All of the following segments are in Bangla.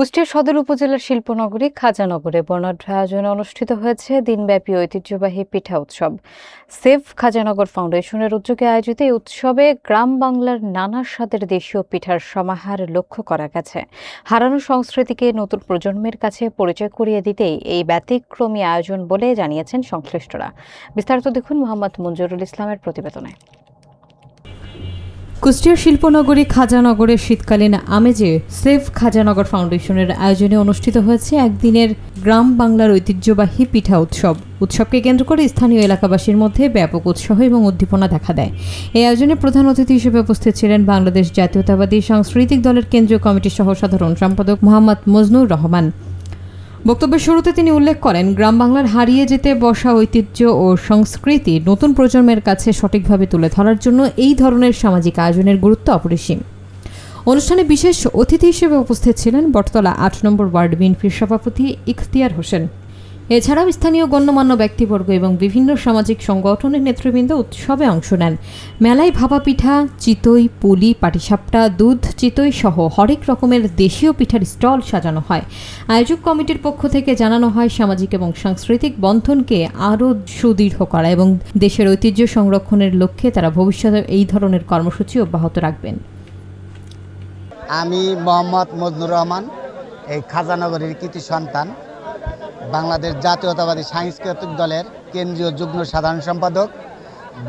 কুষ্টিয়া সদর উপজেলার শিল্পনগরী খাজানগরে বর্ণাঢ্য আয়োজনে অনুষ্ঠিত হয়েছে দিনব্যাপী ঐতিহ্যবাহী পিঠা উৎসব। সেভ খাজানগর ফাউন্ডেশনের উদ্যোগে আয়োজিত এই উৎসবে গ্রাম বাংলার নানা স্বাদের দেশীয় পিঠার সমাহার লক্ষ্য করা গেছে। হারানো সংস্কৃতিকে নতুন প্রজন্মের কাছে পরিচয় করিয়ে দিতেই এই ব্যতিক্রমী আয়োজন বলে জানিয়েছেন সংশ্লিষ্টরা। বিস্তারিত দেখুন মোহাম্মদ মঞ্জুরুল ইসলামের প্রতিবেদনে। কুষ্টিয়ার শিল্পনগরী খাজানগরের শীতকালীন আমেজে সেভ খাজানগর ফাউন্ডেশনের আয়োজনে অনুষ্ঠিত হয়েছে একদিনের গ্রাম বাংলার ঐতিহ্যবাহী পিঠা উৎসব। উৎসবকে কেন্দ্র করে স্থানীয় এলাকাবাসীর মধ্যে ব্যাপক উৎসাহ এবং উদ্দীপনা দেখা দেয়। এই আয়োজনে প্রধান অতিথি হিসেবে উপস্থিত ছিলেন বাংলাদেশ জাতীয়তাবাদী সাংস্কৃতিক দলের কেন্দ্রীয় কমিটির সহ সাধারণ সম্পাদক মোহাম্মদ মজনুর রহমান। বক্তব্যের শুরুতে তিনি উল্লেখ করেন, গ্রাম বাংলার হারিয়ে যেতে বসা ঐতিহ্য ও সংস্কৃতি নতুন প্রজন্মের কাছে সঠিকভাবে তুলে ধরার জন্য এই ধরনের সামাজিক আয়োজনের গুরুত্ব অপরিসীম। অনুষ্ঠানে বিশেষ অতিথি হিসেবে উপস্থিত ছিলেন বটতলা ৮ নম্বর ওয়ার্ড বিএনপির সভাপতি ইখতিয়ার হোসেন। এছাড়াও স্থানীয় গণ্যমান্য ব্যক্তিবর্গ এবং বিভিন্ন সামাজিক সংগঠনের নেতৃবৃন্দ উৎসবে অংশ নেন। মেলায় ভাপা পিঠা, চিতই, পুলি, পাটিসাপটা, দুধ চিতই সহ হরেক রকমের দেশীয় পিঠার স্টল সাজানো হয়। আয়োজক কমিটির পক্ষ থেকে জানানো হয়, সামাজিক এবং সাংস্কৃতিক বন্ধনকে আরও সুদৃঢ় করা এবং দেশের ঐতিহ্য সংরক্ষণের লক্ষ্যে তারা ভবিষ্যতে এই ধরনের কর্মসূচি অব্যাহত রাখবেন। আমি মোহাম্মদ মজনুর রহমান, এই খাজানগরের কৃতি সন্তান, বাংলাদেশ জাতীয়তাবাদী সাংস্কৃতিক দলের কেন্দ্রীয় যুগ্ম সাধারণ সম্পাদক,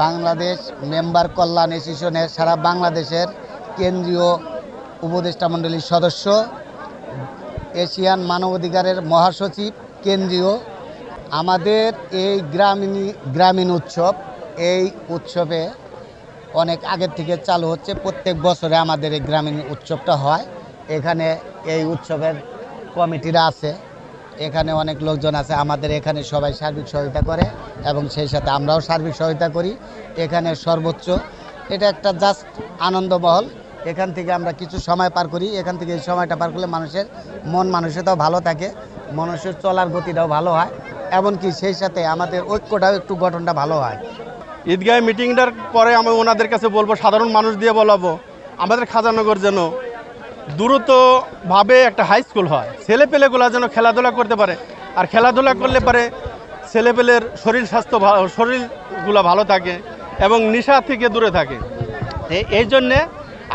বাংলাদেশ মেম্বার কল্যাণ অ্যাসোসিয়েশনের সারা বাংলাদেশের কেন্দ্রীয় উপদেষ্টা মণ্ডলীর সদস্য, এশিয়ান মানবাধিকারের মহাসচিব কেন্দ্রীয়। আমাদের এই গ্রামীণ উৎসব, এই উৎসবে অনেক আগের থেকে চালু হচ্ছে। প্রত্যেক বছরে আমাদের এই গ্রামীণ উৎসবটা হয়। এখানে এই উৎসবের কমিটিরা আছে, এখানে অনেক লোকজন আছে। আমাদের এখানে সবাই সার্বিক সহায়তা করে এবং সেই সাথে আমরাও সার্বিক সহায়তা করি। এখানে সর্বোচ্চ এটা একটা জাস্ট আনন্দমহল। এখান থেকে আমরা কিছু সময় পার করি। এখান থেকে এই সময়টা পার করলে মানুষের মন মানসিকতাও ভালো থাকে, মানুষের চলার গতিটাও ভালো হয়, এমনকি সেই সাথে আমাদের ঐক্যটাও একটু গঠনটা ভালো হয়। ঈদগাহ মিটিংটার পরে আমি ওনাদের কাছে বলবো, সাধারণ মানুষ দিয়ে বলাবো, আমাদের খাজানগর যেন দ্রুতভাবে একটা হাই স্কুল হয়, ছেলেপেলেগুলো যেন খেলাধুলা করতে পারে। আর খেলাধুলা করলে পারে ছেলেপেলের শরীরগুলো ভালো থাকে এবং নেশা থেকে দূরে থাকে। এই জন্যে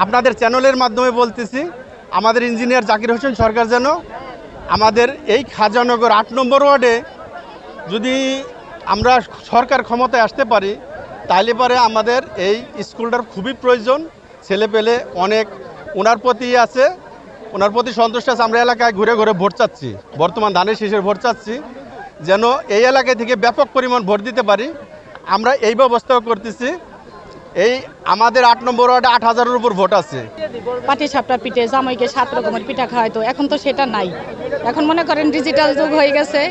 আপনাদের চ্যানেলের মাধ্যমে বলতেছি, আমাদের ইঞ্জিনিয়ার জাকির হোসেন সরকার যেন আমাদের এই খাজানগর ৮ নম্বর ওয়ার্ডে যদি আমরা সরকার ক্ষমতায় আসতে পারি, তাইলে পরে আমাদের এই স্কুলটার খুবই প্রয়োজন। ছেলেপেলে অনেক ওনার প্রতি আছে, ওনার প্রতি সন্তুষ্ট আছে। আমরা এলাকায় ঘুরে ঘুরে ভোট চাচ্ছি, বর্তমান ধানের শীষের ভোট চাচ্ছি, যেন এই এলাকায় থেকে ব্যাপক পরিমাণ ভোট দিতে পারি। আমরা এই ব্যবস্থাও করতেছি। এই আমাদের ৮ নম্বর ওয়ার্ডে ৮,০০০-এর উপর ভোট আছে। পাটিসাপটা পিঠে, জামাইকে 7 রকমের পিঠা খাওয়াইতো, এখন তো সেটা নাই। এখন মনে করেন ডিজিটাল যুগ হয়ে গেছে,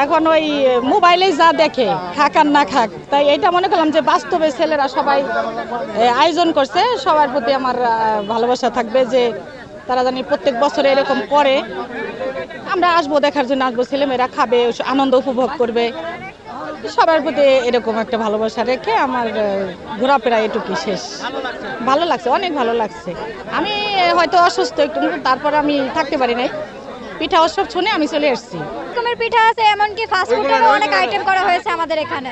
এখন ওই মোবাইলে যা দেখে, খাক আর না খাক। তাই এইটা মনে করলাম যে বাস্তবে ছেলেরা সবাই আয়োজন করছে। সবার প্রতি আমার ভালোবাসা থাকবে যে তারা জানি প্রত্যেক বছরে এরকম করে। আমরা আসবো, দেখার জন্য আসবো, ছেলেমেয়েরা খাবে, আনন্দ উপভোগ করবে। সবার প্রতি এরকম একটা ভালোবাসা রেখে আমার ঘোরাফেরা এটুকুই শেষ। ভালো লাগছে, অনেক ভালো লাগছে। আমি হয়তো অসুস্থ একটু, তারপর আমি থাকতে পারি নাই। পিঠা উৎসব শুনে আমি চলে এসেছি। রকমের পিঠা আছে, এমনকি ফাস্ট ফুডেরও অনেক আইটেম করা হয়েছে আমাদের এখানে।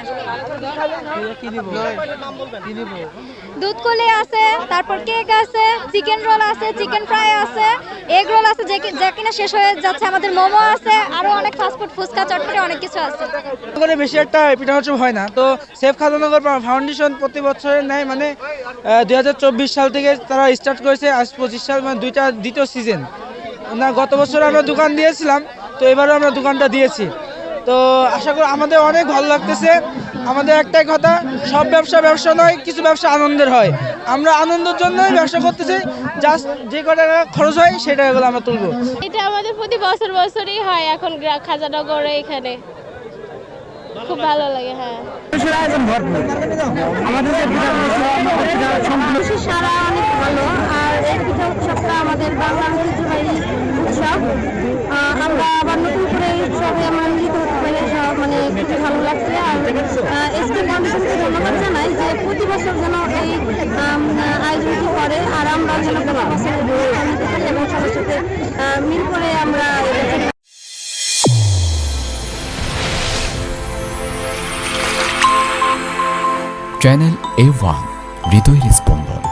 দুধ কলি আছে, তারপর কেক আছে, চিকেন রোল আছে, চিকেন ফ্রাই আছে, এগ রোল আছে, যে কিনা শেষ হয়ে যাচ্ছে। আমাদের মোমো আছে, আরো অনেক ফাস্ট ফুড, ফুচকা, চটপটি অনেক কিছু আছে। বেশি একটা পিঠা উৎসব হয় না। তো সেভ খাজানগর ফাউন্ডেশন প্রতি বছরের নেয়, মানে 2024 সাল থেকে তারা স্টার্ট করেছে। আজ 25 সাল, মানে দ্বিতীয় সিজন না। গত বছর আমরা দোকান দিয়েছিলাম, তো এবারও আমরা দোকানটা দিয়েছি। তো আশা করি আমাদের অনেক ভালো লাগতেছে। আমাদের একটাই কথা, সব ব্যবসা নয়, কিছু ব্যবসা আনন্দের হয়। আমরা আনন্দের জন্যই ব্যবসা করতেছি। জাস্ট যে কটা খরচ হয় সেটা এগুলো আমরা তুলবো। এটা আমাদের প্রতি বছরই হয় এখন খাজানগরে। এখানে খুব ভালো লাগে। হ্যাঁ, সারা অনেক ভালো। আর এই পিঠা উৎসবটা আমাদের বাংলার ঐতিহ্যবাহী উৎসব। আমরা আবার নতুন করে এই উৎসবে আমরা মিলিত হতে পেরে মানে খুবই ভালো লাগছে। আর এসকে ফাউন্ডেশনকে ধন্যবাদ জানাই যে প্রতি বছর যেন এই আয়োজনটি করে, আর আমরা যেন প্রতি বছর নিতে পারি এবং সবার সাথে মিল করে আমরা চ্যানেল A1 হৃদয়ের স্পন্দন।